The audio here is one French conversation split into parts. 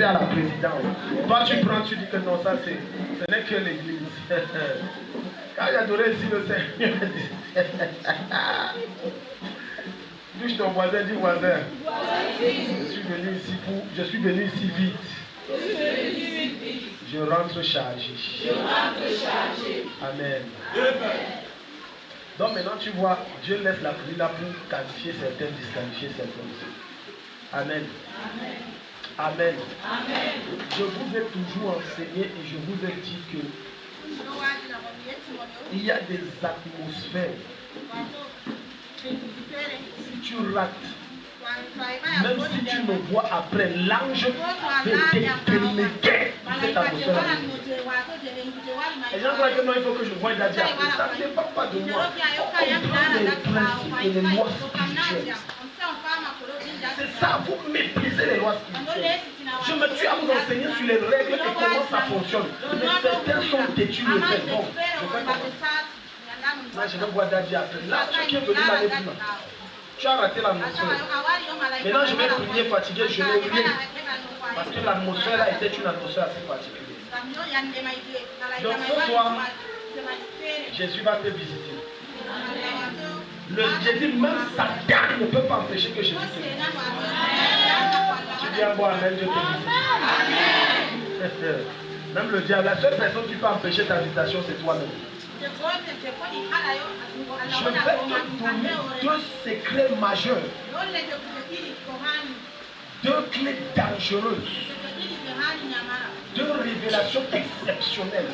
à la présidence. Toi tu prends, tu dis que non, ça c'est, ce n'est que l'église. Quand j'ai adoré ici le Seigneur, touche ton voisin, dis voisin. Je suis venu ici vite. Je rentre chargé. Amen. Donc maintenant tu vois, Dieu laisse la pluie là pour qualifier certains, disqualifier certains. Amen. Amen. Amen. Je vous ai toujours enseigné et je vous ai dit que il y a des atmosphères. Si tu rates, même si tu me vois après, l'ange peut t'éliminer cette atmosphère. Les gens croient que non, il faut que je voie Daddy après. Ça ne dépend pas de moi. On comprend les principes et les lois spirituelles. C'est ça, vous méprisez les lois spirituelles. Je me tue à vous enseigner sur les règles et comment ça fonctionne. Mais certains sont têtus le fait. Bon, moi je vais voir Daddy après. Là, tu es venu l'année plus. Tu as raté l'atmosphère. Maintenant, je vais prier fatigué, je vais prier. Parce que l'atmosphère là était une atmosphère assez particulière. Donc ce soir, Jésus va te visiter. J'ai dit, même Satan ne peut pas empêcher que Jésus te visite. Tu viens voir, même Dieu te visite. Même le diable, la seule personne qui peut empêcher ta visitation, c'est toi-même. Je vais te donner deux secrets majeurs, deux clés dangereuses, deux révélations exceptionnelles.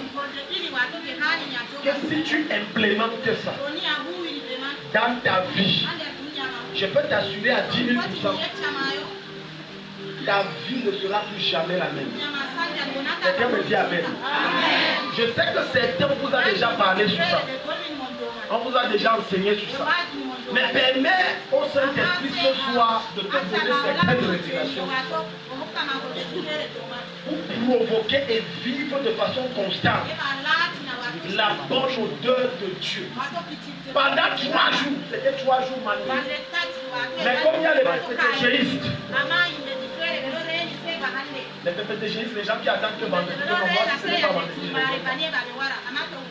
Que si tu implémentes ça dans ta vie, je peux t'assurer à 10 000%, ta vie ne sera plus jamais la même. Quelqu'un me dit amen. Je sais que certains vous a déjà parlé sur ça. On vous a déjà enseigné sur ça. Mais permets au Saint-Esprit ce soir de te donner certaines révélations pour provoquer et vivre de façon constante la bonne odeur de Dieu. Pendant 3 jours, c'était 3 jours manuels. Mais comme il y a les PPTGistes, les gens qui attendent que vendredi, ce n'est pas vendredi.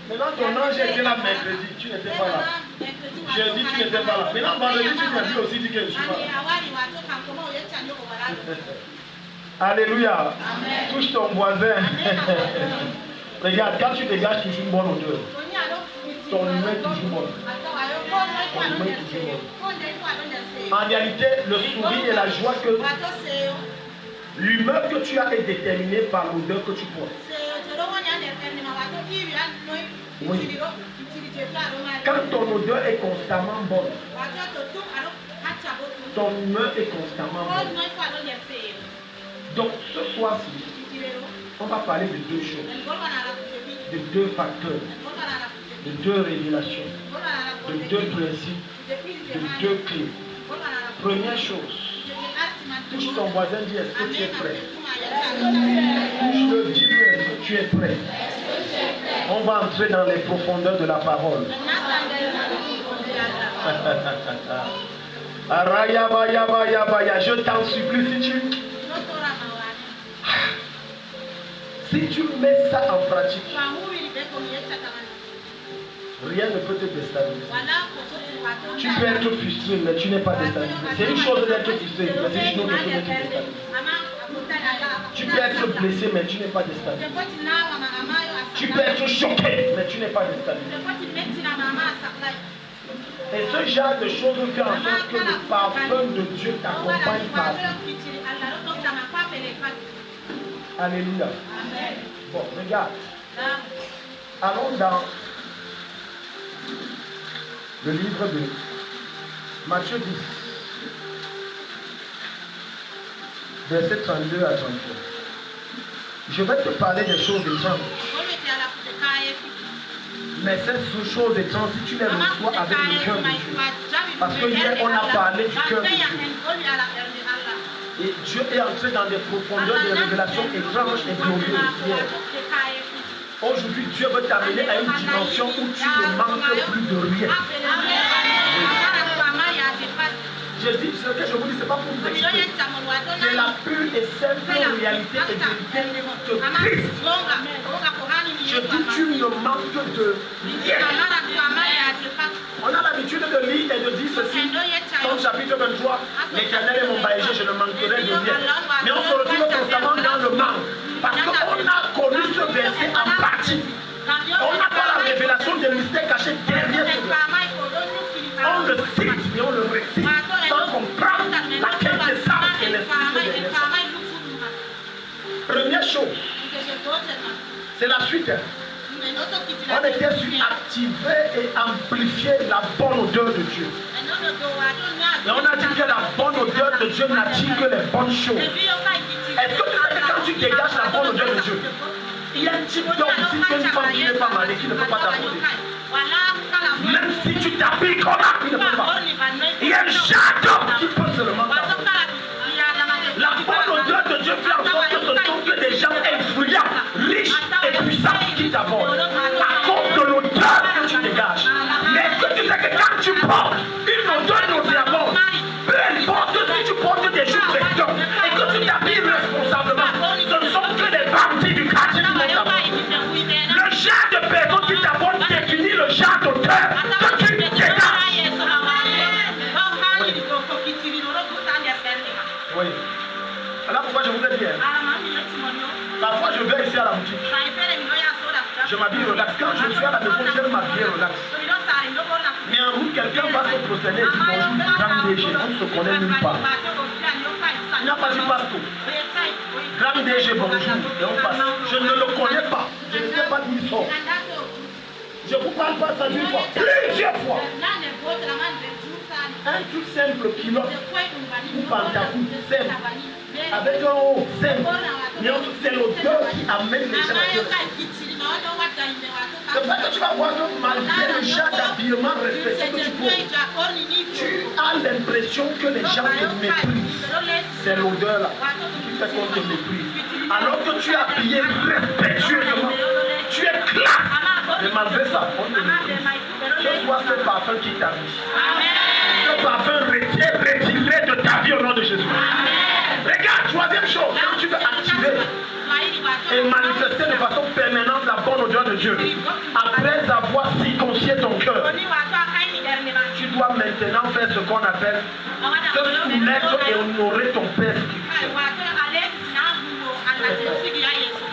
Maintenant, ton ange était là mercredi, tu n'étais pas là. Jeudi, tu n'étais pas là. Maintenant, vendredi, tu m'as dit aussi que je suis pas là. Alléluia. Touche ton voisin. Regarde, quand tu dégages toujours une bonne odeur, ton humain est toujours bon. En réalité, le sourire et la joie que l'humeur que tu as est déterminée par l'odeur que tu portes. Oui. Quand ton odeur est constamment bonne, ton humeur est constamment bonne. Donc ce soir-ci, on va parler de deux choses, de deux facteurs, de deux révélations, de deux principes, de deux clés. Première chose, touche ton voisin, dis est-ce que tu es prêt? Touche-le, dis-lui est-ce que tu es prêt? On va entrer dans les profondeurs de la parole. Je t'en supplie, si tu mets ça en pratique, rien ne peut te déstabiliser. Tu peux être frustré, mais tu n'es pas déstabilisé. C'est une chose d'être frustré, mais c'est une autre chose d'être déstabilisé. Tu peux être blessé, mais tu n'es pas déstabilisé. Tu peux être choqué, mais tu n'es pas déstabilisé. Et ce genre de choses fait en sorte que le parfum de Dieu t'accompagne par vie. Alléluia. Bon, regarde. Allons dans le livre de Matthieu 10, verset 32 à 33. Je vais te parler des choses étranges. Mais ces choses étranges, si tu les reçois avec le cœur de Dieu, parce que hier on a parlé du cœur de Dieu. Et Dieu est entré dans des profondeurs de révélations étranges et glorieuses. Aujourd'hui, Dieu veut t'amener à une dimension où tu ne manques plus de rien. Je dis, ce que je vous dis, ce n'est pas pour vous expliquer. C'est la pure et simple réalité et vérité de Christ. Je dis, tu ne manques de rien. On a l'habitude de lire et de dire ceci. Dans chapitre 23, l'Éternel est mon berger, je ne manquerai de rien. Mais on se retrouve constamment dans le manque. Parce qu'on a connu ce verset en partie. On n'a pas la révélation des mystères cachés derrière ce verset. On le cite, mais on le récite sans comprendre la quintessence et l'esprit de l'esprit. Première chose, c'est la suite. On était sur activer et amplifier la bonne odeur de Dieu. Et on a dit que la bonne odeur de Dieu n'attire que les bonnes choses. Est-ce que tu sais que quand tu dégages la bonne odeur de Dieu, il y a un type d'homme ici qui est une femme qui n'est pas mariée, qui ne peut pas t'apporter. Même si tu t'habilles comme un, il ne peut pas. Il y a un genre d'homme qui peut seulement t'apporter. La bonne odeur de Dieu fait en sorte que ce ne sont que des gens influents, riches et puissants qui t'abordent. À cause de l'odeur que tu dégages. Mais est-ce que tu sais que quand tu portes une odeur nauséabonde, peu importe si tu portes des jours restants et que tu t'habilles responsablement, ce ne sont que des bandits du quartier qui vont t'aborder. Le genre de personne qui t'aborde définit le genre d'odeur que tu dégages. Oui. Voilà pourquoi je vous ai dit. Parfois je vais ici à la boutique. Je m'habille relax. Quand je suis à la maison, j'aime m'habiller relax. Mais en route, quelqu'un va se prosterner et dit bonjour, grand DG. On ne se connaît nulle part. Il n'a pas dit pasteur. Grand DG, bonjour. Et on passe. Je ne le connais pas. Je ne sais pas d'où il sort. Je ne vous parle pas ça d'une fois. Plusieurs fois. Un tout simple pilote ou pantalon simple. Avec un haut simple. Mais c'est l'odeur qui amène les gens à Dieu. C'est pour ça que tu vas voir que malgré le genre d'habillement respecté que tu portes, tu as l'impression que les gens te méprisent. C'est l'odeur là qui fait qu'on te méprise. Alors que tu es habillé respectueusement, tu es classe. Mais malgré ça, on te méprise. Ce soit ce parfum qui t'habille. Ce parfum retiré de ta vie au nom de Jésus. Regarde, troisième chose, quand tu veux activer et manifester de façon permanente la bonne odeur de Dieu, après avoir circoncié ton cœur, tu dois maintenant faire ce qu'on appelle se soumettre et honorer ton Père spirituel.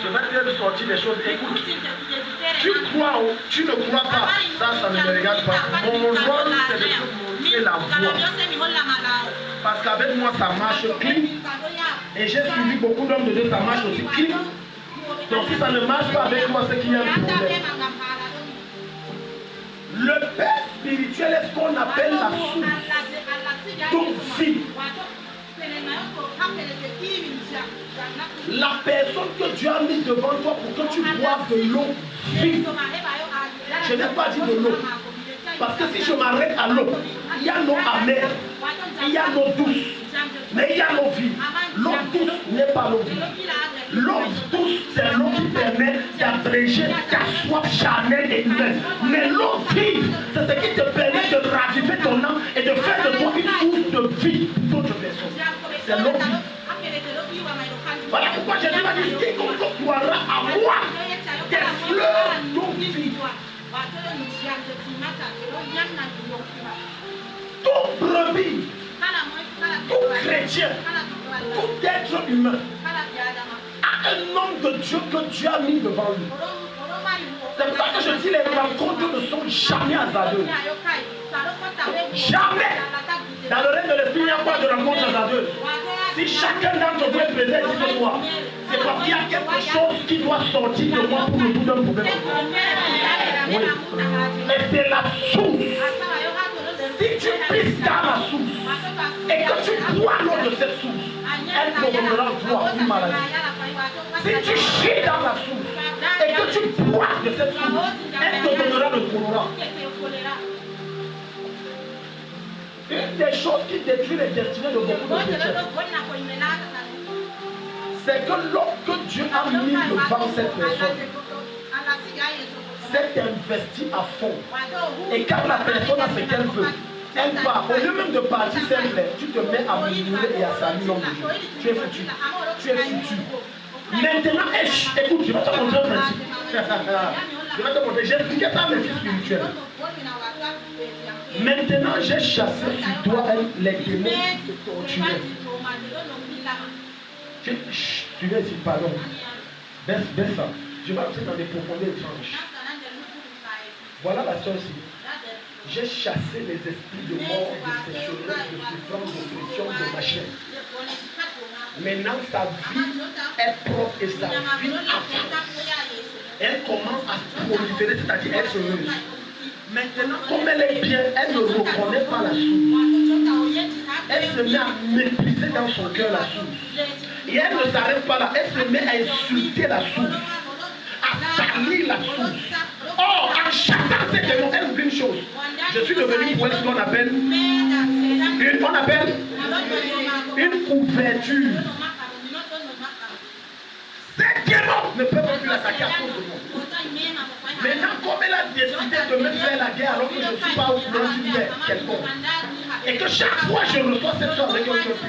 Je vais te sortir des choses. Écoute, tu crois ou tu ne crois pas, ça ne me regarde pas. Mon rôle, c'est de te montrer la voie. Parce qu'avec moi, ça marche clean. Et j'ai suivi beaucoup d'hommes de Dieu, ça marche aussi clean. Donc si ça ne marche pas avec moi, c'est qu'il y a un problème. Le Père spirituel est ce qu'on appelle la source toute vie. La personne que Dieu a mis devant toi pour que tu boives de l'eau vive. Je n'ai pas dit de l'eau. Parce que si je m'arrête à l'eau, il y a l'eau amère, il y a l'eau douce, mais il y a l'eau vive. L'eau douce n'est pas l'eau vive. L'eau douce, c'est l'eau qui permet d'abréger ta soif charnelle et humaine. Mais l'eau vive, c'est ce qui te permet de raviver ton âme et de faire de toi une source de vie pour d'autres personnes. C'est l'eau vive. Voilà pourquoi Jésus m'a dit, quiconque boira à moi des fleurs d'eau vive. Tout brebis, tout chrétien, tout être humain a un nom de Dieu que Dieu a mis devant lui. C'est pour ça que je dis les rencontres ne sont jamais hasardeuses. Jamais. Dans le règne de l'esprit, il n'y a pas de rencontre hasardeuse. Si chacun d'entre vous est présent ici ce soir, c'est parce qu'il y a quelque chose qui doit sortir de moi pour le bout d'un problème. Oui. Mais c'est la source. Si tu pisses dans la source et que tu bois l'eau de cette source, elle provoquera en toi une maladie. Si tu chies dans la source et que tu bois de cette source, elle te donnera le choléra. Une des choses qui détruit les destinées de beaucoup de chrétiens, c'est que l'eau que Dieu a mis devant cette personne s'est investie à fond. Et quand la personne a ce qu'elle veut, Elle part. Au lieu même de partir simple, tu te mets à murmurer et à saluer l'homme de Dieu. Tu es foutu. Tu es foutu. Maintenant, écoute, je vais te montrer un principe. Je vais te montrer. J'ai expliqué ça à mes fils spirituels. Maintenant, j'ai chassé sur toi les démons qui te torturaient. Tu viens ici, pardon. Baisse ça. Je vais entrer dans des profondeurs étranges. Voilà la soeur ici. J'ai chassé les esprits de mort, de sécheresse, de souffrance, d'oppression, de machin. Maintenant, sa vie est propre et sa vie avance. Elle commence à se proliférer, c'est-à-dire être heureuse. Maintenant, comme elle est bien, elle ne reconnaît pas la source. Elle se met à mépriser dans son cœur la source. Et elle ne s'arrête pas là. Elle se met à insulter la source, à salir la source. Or, en chassant ces démons, elle oublie une chose. Je suis devenu pour ce qu'on appelle une couverture. Ces démons ne peuvent plus l'attaquer à cause de moi. Maintenant, comme elle a décidé de me faire la guerre alors que je ne suis pas au plan d'une guerre quelconque, et que chaque fois je reçois cette sorte de quelque chose,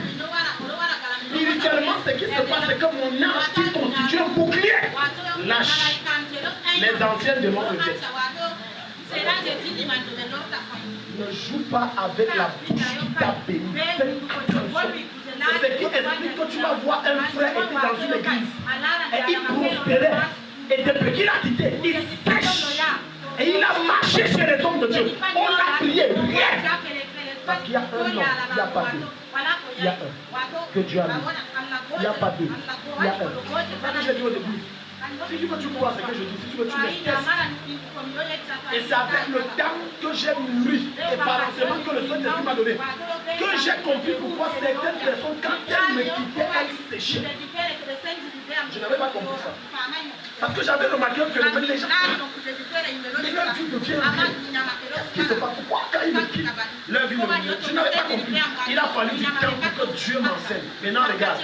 spirituellement, ce qui se passe, c'est que mon âme qui constitue un bouclier lâche. Les anciens démons le disent. Ne joue pas avec la bouche qui t'a béni. C'est ce qui explique que tu vas voir un frère était dans une église et il prospérait. Et depuis qu'il a quitté, il sèche. Et il a marché chez les hommes de Dieu. On l'a prié, rien. Parce qu'il y a un homme, il n'y a pas deux. Il y a un. Que Dieu a mis. Il n'y a pas deux. Il y a un. C'est ce que j'ai dit au début. Si tu veux, tu crois ce que je dis. Si tu veux, tu les testes. Et c'est avec le temps que j'ai mûri. Et par l'enseignement que le Saint-Esprit m'a donné. Que j'ai compris pourquoi certaines personnes, quand elles me quittaient, elles séchaient. Je n'avais pas compris ça. Parce que j'avais remarqué que les gens. Mais leur vie devient rien. Qu'est-ce qui se passe? Pourquoi quand ils me quittent, leur vie devient rien? Je n'avais pas compris. Il a fallu du temps pour que Dieu m'enseigne. Maintenant, regarde.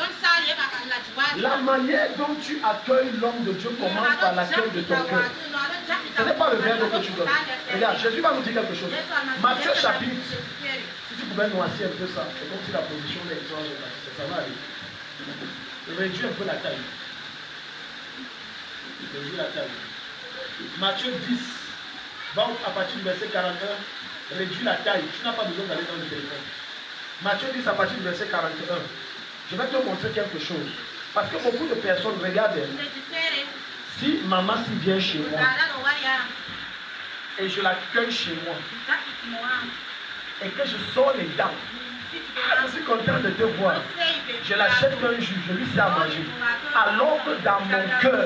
La manière dont tu accueilles l'homme de Dieu commence par l'accueil de ton cœur. Ce n'est pas le verbe que tu donnes. Regarde, Jésus va nous dire quelque chose. Matthieu chapitre. Si tu pouvais noircir un peu ça, c'est comme si la position est étrange. Ça va aller. Réduis un peu la taille. Réduis la taille. Matthieu 10, va à partir du verset 41. Réduis la taille. Tu n'as pas besoin d'aller dans le téléphone. Matthieu 10 à partir du verset 41. Je vais te montrer quelque chose. Parce que beaucoup de personnes regardent. Si maman vient chez moi et je l'accueille chez moi et que je sors les dents, je suis content de te voir. Je l'achète un jus, je lui sais à manger. Alors que dans mon cœur,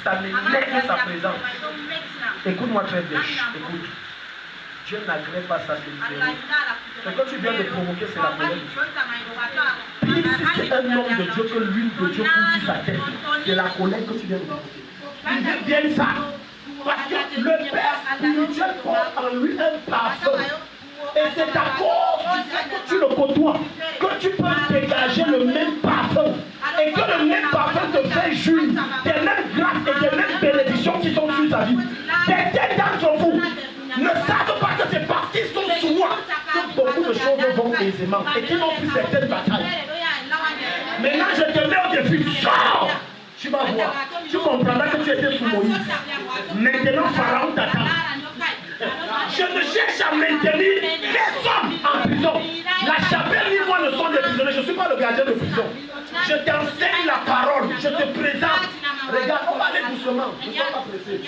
ça m'énerve sa présence. Écoute-moi très bien. Écoute. Dieu n'agrée pas ça, c'est ce que tu viens de provoquer, c'est la colère de Dieu. Puis si c'est un homme de Dieu que l'huile de Dieu pousse sur sa tête, c'est la colère que tu viens de provoquer. Il veut bien ça. Parce que le Père spirituel porte en lui un parfum. Et c'est à cause du fait que tu le côtoies que tu peux dégager le même parfum. Et que le même parfum te fait jouir des mêmes grâces et des mêmes bénédictions qui sont sur sa vie. Certains d'entre vous ne savent pas que c'est parce qu'ils sont sous moi que beaucoup de choses vont aisément et qu'ils n'ont plus certaines batailles. Maintenant, je te mets au défi. Sors! Tu vas voir. Tu comprendras que tu étais sous Moïse. Maintenant, Pharaon t'attend. Je ne cherche à maintenir personne en prison. La chapelle ni moi ne sont des prisonniers. Je ne suis pas le gardien de prison. Je t'enseigne la parole. Je te présente. Regarde, on va aller doucement. Ne sois pas pressé.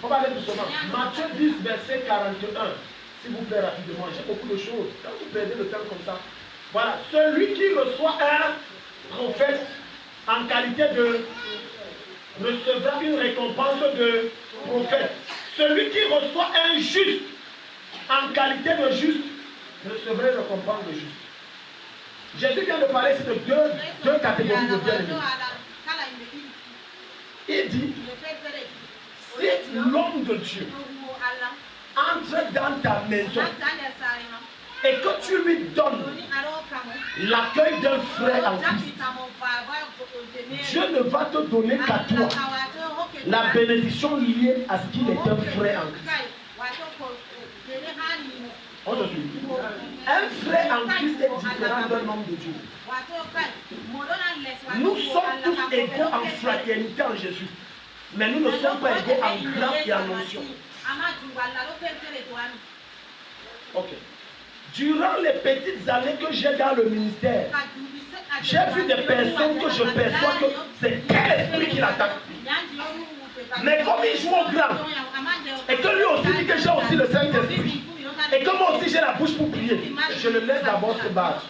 On va aller doucement. Matthieu 10, verset 41. S'il vous plaît, rapidement. J'ai beaucoup de choses. Quand vous perdez le temps comme ça. Voilà. Celui qui reçoit un prophète en qualité de recevra une récompense de prophète. Celui qui reçoit un juste en qualité de juste recevra une récompense de juste. Jésus vient de parler de deux catégories de bien-aimés. Il dit, si l'homme de Dieu entre dans ta maison et que tu lui donnes l'accueil d'un frère en Christ, Dieu ne va te donner qu'à toi la bénédiction liée à ce qu'il est un frère en Christ. On te suit. Un frère en Christ est différent d'un homme de Dieu. Nous sommes tous égaux en fraternité en Jésus. Mais nous ne sommes pas égaux en grâce et en onction. Ok. Durant les petites années que j'ai dans le ministère, j'ai vu des personnes que je perçois que c'est quel esprit qui l'attaque. Mais comme il joue au grand, et que lui aussi dit que j'ai aussi le Saint-Esprit, et que moi aussi j'ai la bouche pour prier, je le laisse d'abord se battre.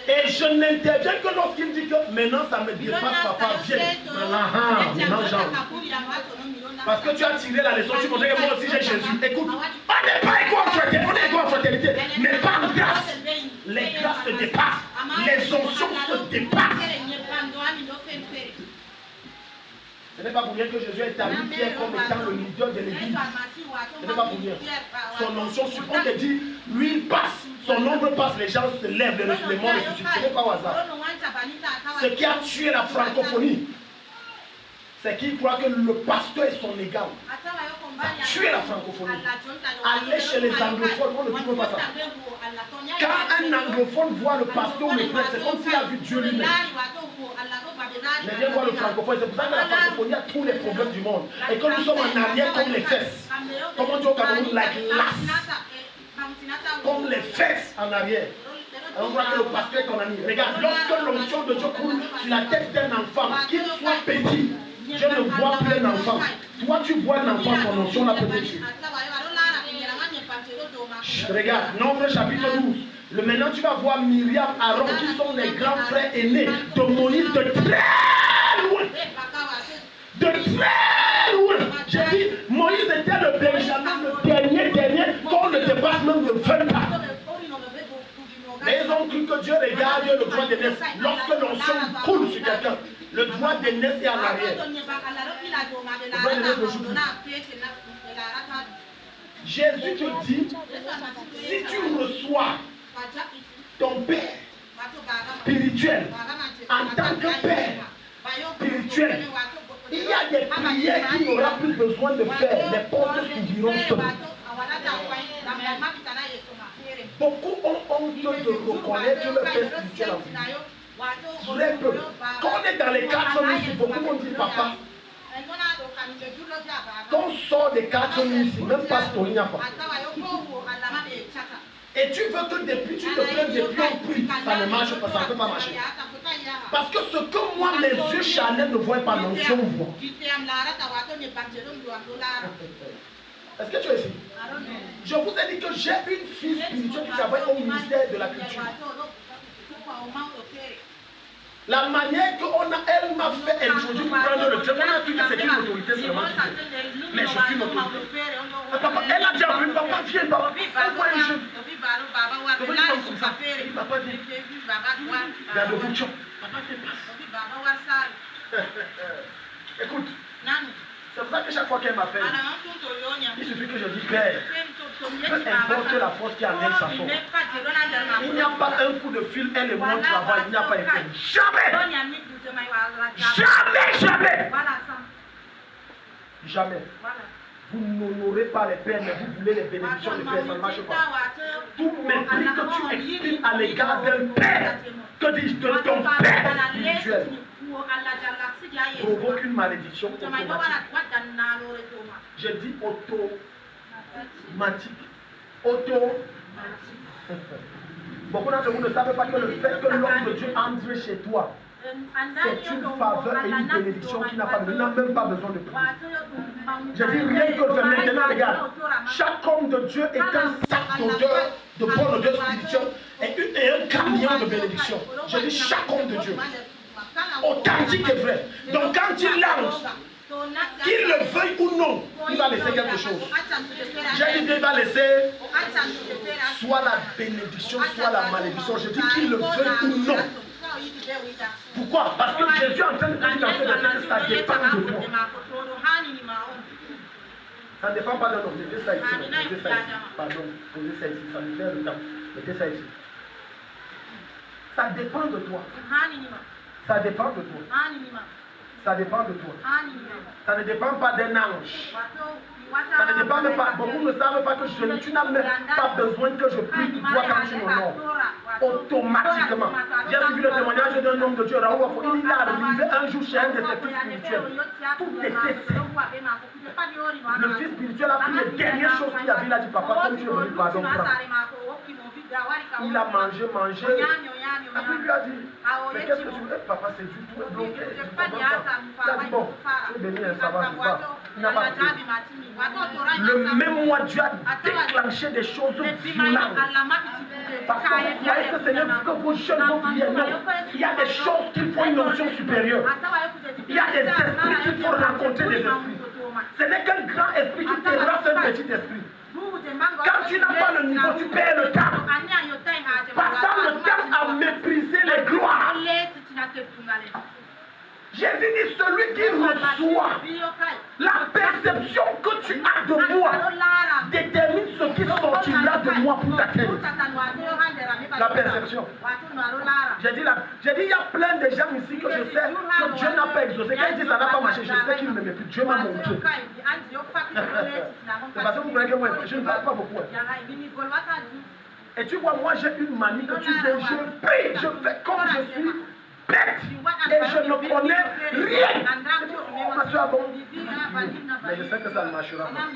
Et je n'interviens que lorsqu'il dit que maintenant ça me dépasse, papa, viens. Parce que tu as tiré la leçon, tu montrais que moi aussi j'ai Jésus. Écoute, on n'est pas égaux en fraternité, on est égaux en fraternité, mais pas en grâce. Les grâces se dépassent, les onctions se dépassent. Ce n'est pas pour rien que Jésus a établi Pierre comme étant le leader de l'église. Ce n'est pas pour rien. Son onction suprême, on te dit, lui il passe, son ombre passe, les gens se lèvent, les morts ressuscitent. Ce n'est pas au hasard. Ce qui a tué la francophonie, c'est qu'il croit que le pasteur est son égal. Tuer la francophonie. Aller chez les anglophones, on ne trouve pas ça. Quand un anglophone voit le pasteur ou le prêtre, c'est comme s'il a vu Dieu lui-même. Mais viens voir le francophone, c'est pour ça que la francophonie a tous les problèmes du monde. Et que nous sommes en arrière comme les fesses. Comme on dit au Cameroun, like l'as. Comme les fesses en arrière. On voit que le pasteur est ton ami. Regarde, lorsque l'onction de Dieu coule sur la tête d'un enfant, qu'il soit petit, Dieu ne voit plus un enfant. Toi, tu vois un enfant, son onction l'a peut-être. Regarde, Nombre chapitre 12. Maintenant, tu vas voir Myriam, Aaron, qui sont les grands frères aînés de Moïse de très loin. De très loin. J'ai dit, Moïse était le Benjamin, le dernier, qu'on ne dépasse même de 20 pas. Mais ils ont cru que Dieu regarde le droit d'aînesse. Lorsque l'onction coule sur quelqu'un, le droit d'aînesse est en arrière. Le droit d'aînesse ne joue plus. Jésus te dit, si tu reçois ton Père spirituel en tant que Père spirituel, il y a des prières qu'il n'aura plus besoin de faire. Les portes s'ouvriront seules. Beaucoup ont honte de reconnaître le Père spirituel en vie. Très peu. Quand on est dans les 4 minutes, beaucoup vont dire papa. Quand on sort des 4 minutes, même pas il n'y a pas. Et tu veux que depuis tu te plains depuis on prie, ça ne marche pas, ça ne peut pas marcher. Parce que ce que moi, mes yeux charnels ne voient pas, l'onction voit. Est-ce que tu es ici? Je vous ai dit que j'ai une fille spirituelle qui travaille au ministère de la culture. La manière qu'elle m'a fait introduire pour prendre le job, on a cru que c'est une autorité seulement. Mais je suis une autorité. Elle a déjà vu, papa, viens, papa, envoie un jeune. Papa, viens. Regarde-vous, chop. Papa, viens, passe. Écoute. C'est pour ça que chaque fois qu'elle m'appelle, il suffit que je dis Père, peu importe la force qui en elle, ça sort. Il n'y a pas un coup de fil, elle et moi travail, il n'y a pas effet. Jamais! Jamais! Jamais! Vous n'honorez pas les pères, mais vous voulez les bénédictions des pères, ça ne marche pas. Tout mépris que tu exprimes à l'égard d'un père, que dis-je de ton père spirituel, provoque une malédiction automatique. Je dis automatique. Beaucoup d'entre vous ne savez pas que le fait que l'homme de Dieu entre chez toi, c'est une faveur et une bénédiction qui n'a pas besoin, n'a même pas besoin de prier. Je dis rien que maintenant, regarde, chaque homme de Dieu est un sac d'odeur, de bonne odeur spirituelle et un camion de bénédiction. Je dis chaque homme de Dieu. Authentique et vrai. Donc quand il lance, qu'il le veuille ou non, il va laisser quelque chose. J'ai dit qu'il va laisser soit la bénédiction, soit la malédiction. Je dis qu'il le veuille ou non. Pourquoi? Parce que Jésus est en train de dire dans ce verset que ça dépend de toi. Ça ne dépend pas de nous. Mettez ça ici. Mettez ça ici. Pardon, posez ça ici. Ça me fait le temps. Mettez ça ici. Ça dépend de toi. Ça dépend de toi. Ça dépend de toi. Ça ne dépend pas d'un ange. Ça ne dépend même pas. Beaucoup ne savent pas que tu n'as même pas besoin que je prie pour toi quand tu m'honores. Automatiquement. J'ai suivi le témoignage d'un homme de Dieu, Raoul. Il est arrivé un jour chez un de ses fils spirituels. Tout était fait. Le fils spirituel a pris les dernières choses qu'il avait. Il a dit, papa, comme tu es venu, pardon, prends. Il a mangé. Après, il lui a dit, mais qu'est-ce que tu veux? Papa, c'est du tout bloqué. Il a dit, bon, tu es béni, ça va, tu vas. Il n'a pas pris. Le même mois, Dieu a déclenché des choses violentes. Parce que vous croyez que Seigneur, que vos jeunes vont prier. Non, il y a des choses qu'il faut une notion supérieure. Il y a des esprits qu'il faut rencontrer des esprits. Ce n'est qu'un grand esprit qui terrasse un petit esprit. Quand tu n'as pas le niveau, tu perds le temps. Passant le temps à mépriser les gloires. Jésus dit, celui qui reçoit la perception que tu as de moi détermine ce qui sortira de moi pour t'atteindre. La perception. J'ai dit, il y a plein de gens ici que je sais que Dieu n'a pas exaucé. Quand il dit ça n'a pas marché, je sais qu'il ne m'aimait plus. Dieu m'a montré. C'est parce que vous voyez que moi, je ne parle pas beaucoup. Et tu vois, moi j'ai une manie que tu dis, je prie, je fais comme je suis bête et je ne connais rien. Oh, ma soeur, bon. Mais je sais que ça ne marchera pas.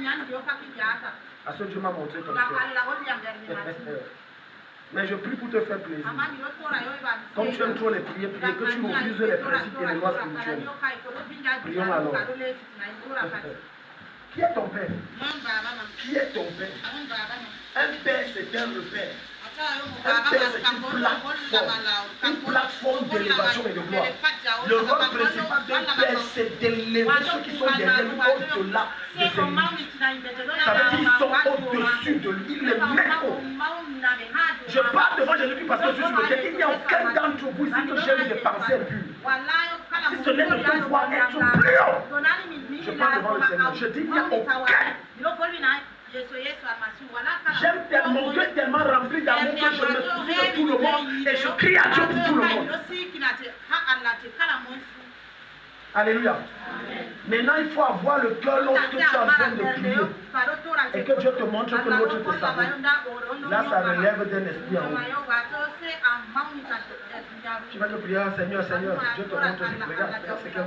Parce que Dieu m'a montré ton cœur. Mais je prie pour te faire plaisir. Comme tu aimes trop les prières, que tu refuses les principes et les lois spirituelles. Prions alors. Qui est ton père? Qui est ton père? Un père, c'est un repère. Un père, c'est une plateforme d'élévation et de gloire. Le rôle principal d'un père, c'est d'élever ceux qui sont derrière lui au-delà de ses limites. Ça veut dire qu'ils sont au-dessus de lui. Il les met haut. Je parle devant Jésus-Christ parce que je suis sur le terrain. Il n'y a aucun d'entre vous ici que j'aime des pensées impures. Si ce n'est de pouvoir être plus haut. Je parle devant le Seigneur. Je dis il n'y a aucun. J'aime tellement, Dieu est tellement rempli d'amour que je me soucie de tout le monde et je crie à Dieu pour tout le monde. Alléluia. Maintenant, il faut avoir le cœur lorsque tu es en train de prier et que Dieu te montre que l'autre te savait. Là, ça relève d'un esprit en haut. Tu vas te prier, Seigneur, Seigneur, Dieu te montre ce qu'il regarde. Regarde ce qu'il dit.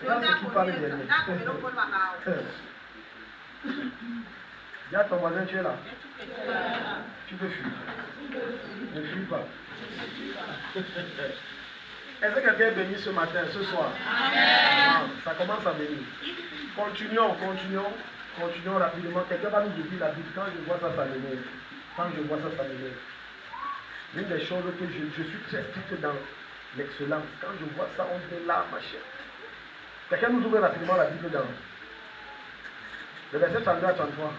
Regarde ce qui parle derrière. Dis à ton voisin, tu es là. Tu peux fuir. Ne fuis pas. Est-ce que quelqu'un est béni ce matin, ce soir? Amen. Ça commence à venir. Continuons rapidement. Quelqu'un va nous dire la Bible. Quand je vois ça, ça m'énerve. L'une des choses que je suis très strict dans l'excellence. Quand je vois ça, on est là, ma chère. Quelqu'un nous ouvre rapidement la Bible dans le verset 32 à 33.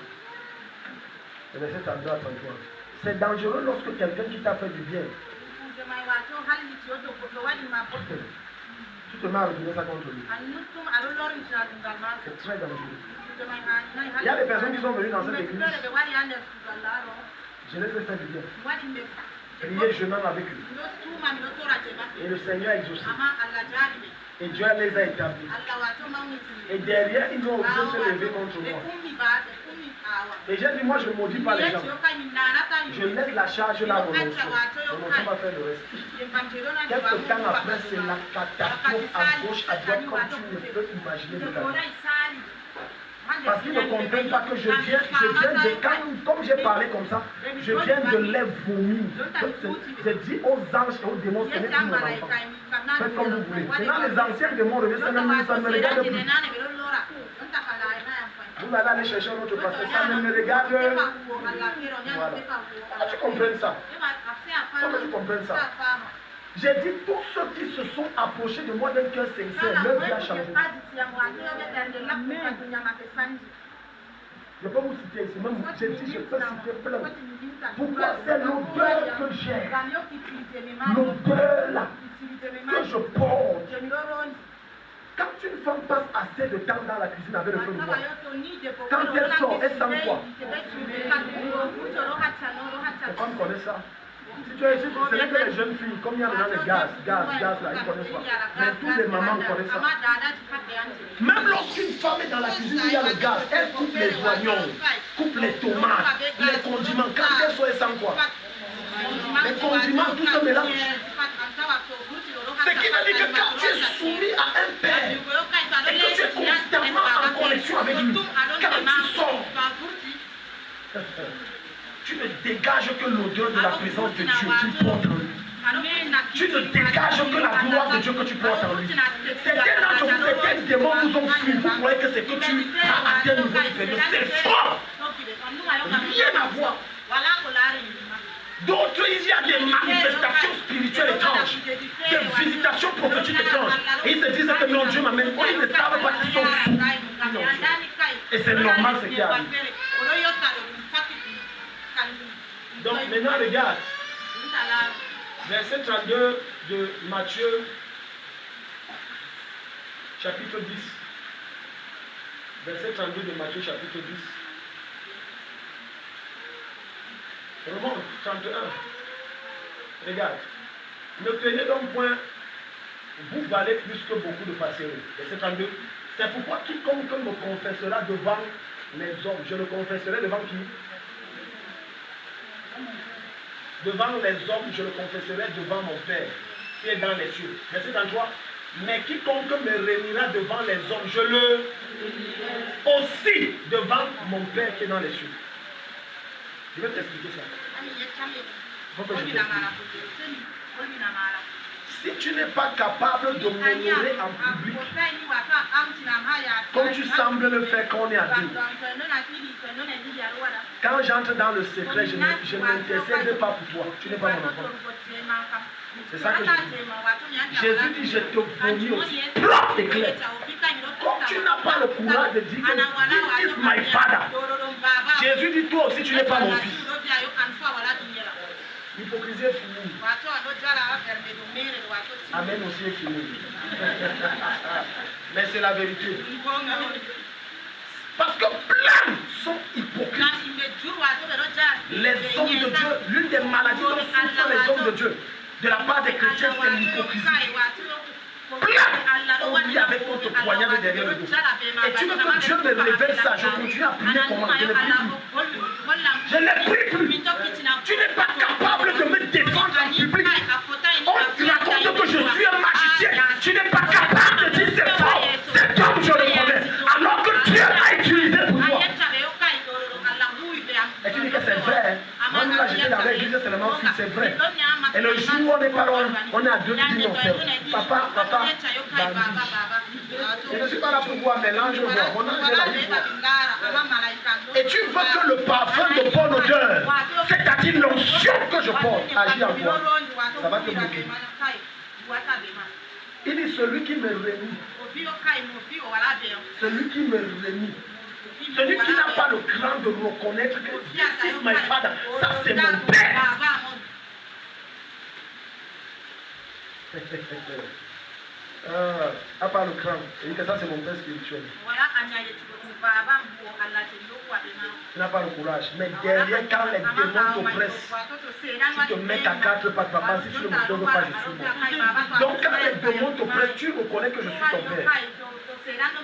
Le verset 32 à 33. C'est dangereux lorsque quelqu'un qui t'a fait du bien, tu te mets à retourner ça contre lui. C'est très dangereux. Il y a des personnes qui sont venues dans cette église. Je les ai fait du bien. Prier jeûnant avec eux. Et le Seigneur a exaucé. Et Dieu les a établis. Et derrière, ils ont osé se lever contre moi. Et j'ai dit, moi je ne maudis pas les gens. Je laisse la charge là, mon onction. Mon onction va faire le reste. Quelque temps après, c'est la catastrophe à gauche, à droite, comme tu ne peux imaginer de ta vie. Parce qu'ils ne comprennent pas que je viens de, comme j'ai parlé comme ça, je viens de les vomir. J'ai dit aux anges et aux démons, ce n'est plus mon enfant. Faites comme vous voulez. Maintenant, les anciens démons reviennent, ça ne me regarde plus. Vous allez aller chercher un autre pasteur, ça ne me regarde. Voilà. Comment tu comprends ça? Comment tu comprends ça? J'ai dit, tous ceux qui se sont approchés de moi d'un cœur sincère, leur vie a changé. Je peux vous citer ici, même j'ai dit, je peux citer plein. Pourquoi? C'est l'odeur que j'ai. L'odeur là que je porte. Quand une femme passe assez de temps dans la cuisine avec le feu de bois, quand elle sort, elle sent quoi? Les femmes connaissent ça. Si tu es ici, ce n'est que les jeunes filles, comme il y a maintenant les gaz là, ils connaissent pas. Mais tous les mamans connaissent ça. Même lorsqu'une femme est dans la cuisine où il y a le gaz, elle coupe les oignons, coupe les tomates, les condiments, quand elles sont sans quoi. Les condiments, tout se mélange. Ce qui veut dire que quand tu es soumis à un père et que tu es constamment en connexion avec lui, quand tu sors, tu ne dégages que l'odeur de la présence de Dieu qui porte en lui. Tu ne dégages que la gloire de Dieu que tu portes en lui. Certains d'entre vous, certains démons vous ont fui. Vous croyez que c'est que tu as atteint un niveau supérieur. C'est faux. Rien à voir. D'autres, il y a des manifestations spirituelles étranges, des visitations prophétiques étranges. Et ils se disent que non, Dieu m'amène. Oh, ils ne savent pas qu'ils sont fous. Et c'est normal ce qui arrive. Donc maintenant, regarde. Verset 32 de Matthieu, chapitre 10. Verset 32 de Matthieu, chapitre 10. Remonte, 31. Regarde. Ne craignez donc point, vous valez plus que beaucoup de passerelles. Verset 32. C'est pourquoi quiconque me confessera devant les hommes, je le confesserai devant qui? Devant les hommes, je le confesserai devant mon Père qui est dans les cieux. Verset 33. Mais quiconque me réunira devant les hommes, je le aussi devant mon Père qui est dans les cieux. Je vais t'expliquer ça. Faut que je t'explique. Si tu n'es pas capable de m'honorer en public, comme tu sembles le faire quand on est à deux, quand j'entre dans le secret, je n'intercède pas pour toi. Tu n'es pas mon enfant. C'est ça que je dis. Jésus dit, je te vomis aussi. Propre et clair. Comme tu n'as pas le courage de dire que this is my father, Jésus dit, toi aussi, tu n'es pas mon fils. L'hypocrisie est finie. Amen aussi est fini. Mais c'est la vérité. Parce que plein sont hypocrites. Les hommes de Dieu, l'une des maladies dont souffrent les hommes de Dieu, de la part des chrétiens, c'est l'hypocrisie. Plein, on vit avec notre poignard derrière le dos. Et tu veux que Dieu me révèle ça, je continue à prier comment? Je ne prie plus. Je ne prie plus. Tu n'es pas capable de me défendre en public. On te raconte que je suis un magicien. Tu n'es pas capable de dire c'est faux. C'est homme, je le connais. Alors que Dieu l'a utilisé pour toi. Et tu dis que c'est vrai. Moi, nous, là, j'étais dans l'église, c'est le nom fils, c'est vrai. Et le jour où on est pas loin, on est à deux, tu dis non, c'est papa, je ne suis pas là pour voir, mais l'ange voit. Mon ange est là, il voit. Et tu veux que le parfum de bonne odeur, c'est-à-dire l'onction que je porte, agit en toi, ça va te bloquer. Il dit celui qui me réunit, celui qui me réunit, celui qui n'a pas le cran de reconnaître que this is my father, ça c'est mon père. À part le cran, il dit que ça c'est mon père spirituel. Tu n'as pas le courage. Mais derrière, quand les démons t'oppressent, tu te mets à quatre pattes, papa, si tu ne me sauves pas, je suis mort. Donc quand les démons t'oppressent, tu reconnais que je suis ton père.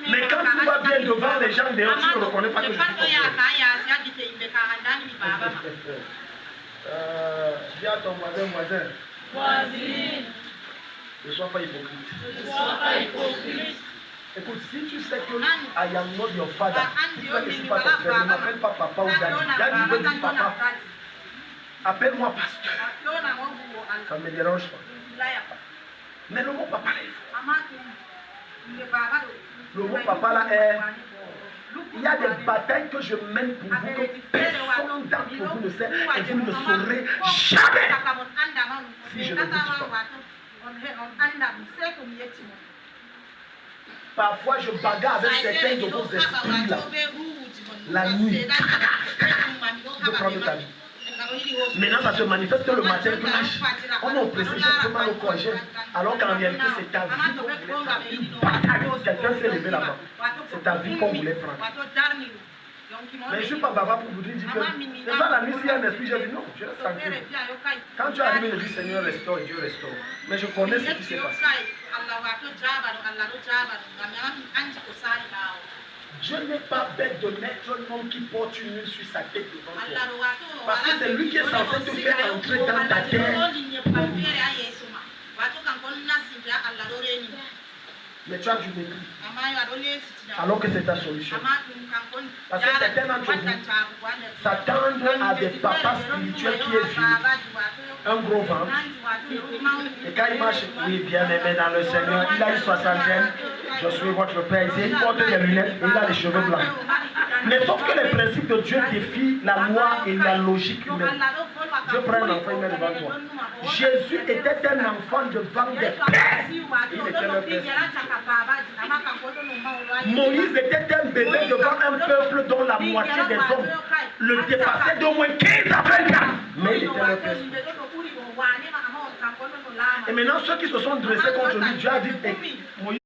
Mais quand tu vas bien devant les gens dehors, tu ne reconnais pas que je suis ton père. Dis à ton voisin. Voisine. Ne sois pas hypocrite. Écoute, si tu sais que I am not your father, tu sais que je ne suis pas ton père, ne m'appelle pas papa ou daddy. Daddy veut dire papa. Appelle-moi pasteur. Ça ne me dérange pas. Mais le mot papa là, le mot papa là est... Il y a des batailles que je mène pour vous que personne d'entre vous ne sait et vous ne saurez jamais si je ne vous dis pas. Parfois je bagarre avec certains de vos esprits là, la nuit, de prendre ta vie. Maintenant ça se manifeste le matin, on est oppressé, j'ai mal au corps, alors qu'en réalité c'est ta vie qu'on voulait prendre. Une bataille, quelqu'un s'est levé là-bas, c'est ta vie qu'on voulait prendre. Mais je ne suis pas bavard pour vous dire que c'est ça la nuit, s'il y a un esprit, j'ai dit non, je reste tranquille. Quand tu arrives, je dis Seigneur, restaure et Dieu restaure. Mais je connais ce qui s'est passé. Je n'ai pas bête de mettre un homme qui porte une huile sur sa tête devant toi. Parce que c'est lui qui est censé te faire entrer dans ta terre. Mais tu as du mépris. Alors que c'est ta solution. Parce que certains d'entre vous s'attendent à des papas spirituels qui est vieux, un gros ventre. Et quand il marche, oui, bien aimé dans le Seigneur, il a une soixantaine. Je suis votre père ici. Il porte des lunettes et il a les cheveux blancs. Mais sauf que les principes de Dieu défient la loi et la logique humaine. Dieu prend un enfant, il met devant toi. Jésus était un enfant devant des pères. Il était leur père. Moïse était un bébé devant un peuple dont la moitié des hommes le dépassaient d'au moins 15 à 20 ans. Mais il était leur père. Et maintenant, ceux qui se sont dressés contre lui, Dieu a dit, Moïse,